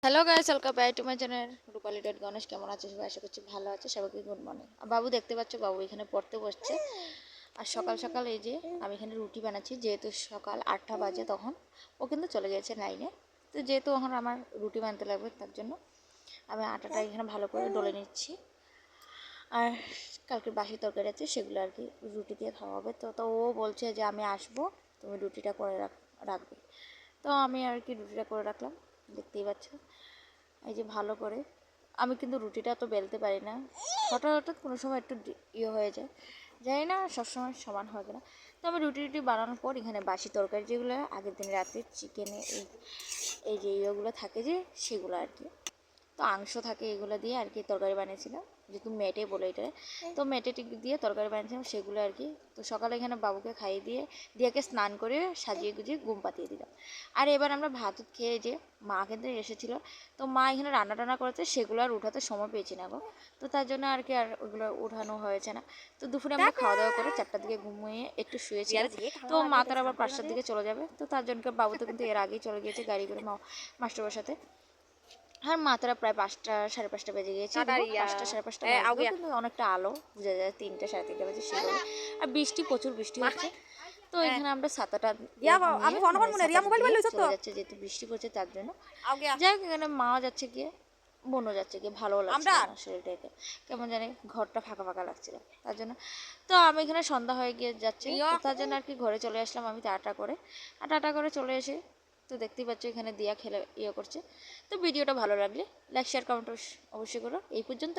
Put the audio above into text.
Hello guys, welcome back to my channel Rupali dot Ganesh. কেমন আছে সবাই? আশা করছি ভালো আছে। সবাইকে গুড মর্নিং। বাবু দেখতে পাচ্ছ, বাবু এখানে পড়তে বসছে। আর সকাল সকাল এই যে আমি এখানে রুটি বানাচ্ছি, যেহেতু সকাল 8টা বাজে। তখন ও কিন্তু চলে গেছে লাইনে। তো যেহেতু এখন আমার রুটি বানাতে লাগবে, তার জন্য আমি আটাটা এখানে ভালো করে ডলে নিচ্ছি। আর কালকে বাসি তরকারি আছে, সেগুলো আর কি রুটি দিয়ে খাওয়া হবে। তো ও বলছে যে আমি আসবো, তুমি রুটিটা করে রাখবে। তো আমি আর কি রুটিটা করে রাখলাম, দেখতেই পাচ্ছ। এই যে ভালো করে আমি কিন্তু রুটিটা তো বেলতে পারি না, হঠাৎ হঠাৎ কোনো সময় একটু হয়ে যায়, জানি না সবসময় সমান হয় কিনা। তো আমি রুটি বানানোর পর এখানে বাসি তরকারি যেগুলো আগের দিন রাতে চিকেনে এই যে ইয়েগুলো থাকে, যে সেগুলো আর কি, তো মাংস থাকে, এগুলো দিয়ে আর কি তরকারি বানিয়েছিলাম, যেহেতু মেটে বলে এটা। তো মেটে টিক দিয়ে তরকারি বানিয়েছিলাম সেগুলো আর কি। তো সকালে এখানে বাবুকে খাইয়ে দিয়ে দিয়াকে স্নান করে সাজিয়ে গুজিয়ে ঘুম পাতিয়ে দিলাম। আর এবার আমরা ভাত খেয়ে যে মা কিন্তু এসেছিলো, তো মা এখানে রান্না টান্না করেছে, সেগুলো আর উঠাতে সময় পেয়েছি না গো। তো তার জন্য আর কি আর ওইগুলো উঠানো হয়েছে না। তো দুপুরে আমরা খাওয়া দাওয়া করে 4টার দিকে ঘুমিয়ে একটু শুয়েছিলাম। তো মা তার আবার 5টার দিকে চলে যাবে। তো তার জন্য বাবু তো কিন্তু এর আগেই চলে গিয়েছে গাড়ি করে মাস্টারের সাথে। আর মাত্রা প্রায় 5টা 5:30 বেজে গিয়েছে। 5টা 5:30 বাজে, কিন্তু অনেকটা আলো বোঝা যায়, 3টা 3:30 বাজে সেভাবে। আর প্রচুর বৃষ্টি হচ্ছে। তো এখানে আমরা ছাতাটা চলে যাচ্ছে, যেহেতু বৃষ্টি পড়ছে তার জন্য। যাই হোক, এখানে মাও যাচ্ছে গিয়ে, বোনও যাচ্ছে গিয়ে, ভালো লাগছে না শরীরটাকে, কেমন জানি ঘরটা ফাঁকা ফাঁকা লাগছিল তার জন্য। তো আমি এখানে সন্ধ্যা হয়ে গিয়ে যাচ্ছে, তো তার জন্য আর কি ঘরে চলে আসলাম আমি টাটা করে চলে এসে। তো দেখতেই পাচ্ছ এখানে দিয়া খেলে করছে। তো ভিডিওটা ভালো লাগলে লাইক শেয়ার কমেন্ট অবশ্যই করো। এই পর্যন্ত।